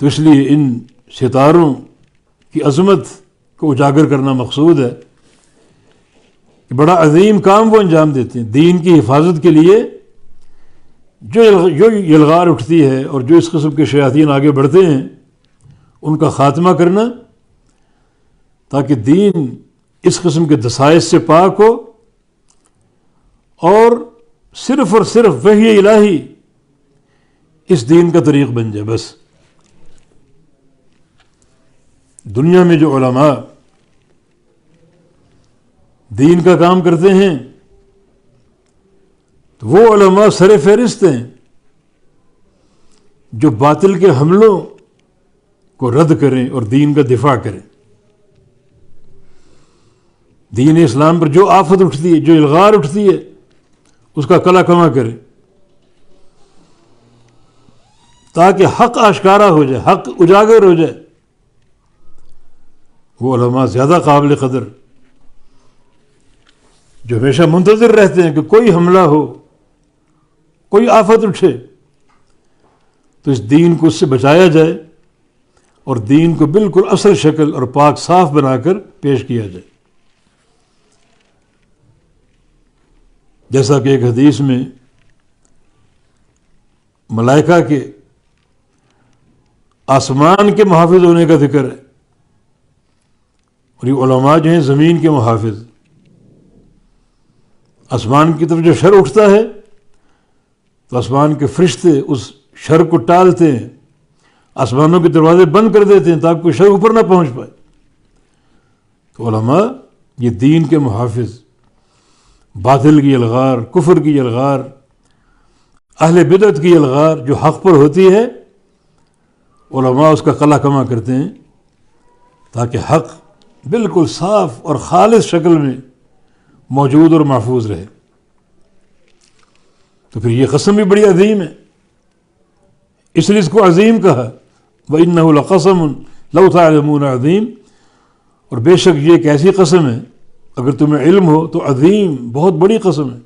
تو اس لیے ان ستاروں کی عظمت کو اجاگر کرنا مقصود ہے کہ بڑا عظیم کام وہ انجام دیتے ہیں دین کی حفاظت کے لیے. جو یلغار اٹھتی ہے اور جو اس قسم کے شیاطین آگے بڑھتے ہیں ان کا خاتمہ کرنا، تاکہ دین اس قسم کے دسائس سے پاک ہو اور صرف وحی الہی اس دین کا طریق بن جائے. بس دنیا میں جو علماء دین کا کام کرتے ہیں تو وہ علماء سر فہرست ہیں جو باطل کے حملوں کو رد کریں اور دین کا دفاع کریں. دین اسلام پر جو آفت اٹھتی ہے، جو الغار اٹھتی ہے، اس کا کلا کما کریں تاکہ حق آشکارا ہو جائے، حق اجاگر ہو جائے. وہ علماء زیادہ قابل قدر جو ہمیشہ منتظر رہتے ہیں کہ کوئی حملہ ہو، کوئی آفت اٹھے تو اس دین کو اس سے بچایا جائے اور دین کو بالکل اصل شکل اور پاک صاف بنا کر پیش کیا جائے. جیسا کہ ایک حدیث میں ملائکہ کے آسمان کے محافظ ہونے کا ذکر ہے، اور یہ علماء جو ہیں زمین کے محافظ. آسمان کی طرف جو شر اٹھتا ہے تو آسمان کے فرشتے اس شر کو ٹالتے ہیں، آسمانوں کے دروازے بند کر دیتے ہیں تاکہ کوئی شر اوپر نہ پہنچ پائے. تو علماء یہ دین کے محافظ، باطل کی الغار، کفر کی الغار، اہل بدعت کی الغار جو حق پر ہوتی ہے، علماء اس کا قلع کما کرتے ہیں تاکہ حق بالکل صاف اور خالص شکل میں موجود اور محفوظ رہے. تو پھر یہ قسم بھی بڑی عظیم ہے، اس لیے اس کو عظیم کہا. وَإِنَّهُ لَقَسَمٌ لَوْ تَعْلَمُونَ عظیم. اور بے شک یہ ایک ایسی قسم ہے اگر تمہیں علم ہو تو عظیم، بہت بڑی قسم ہے.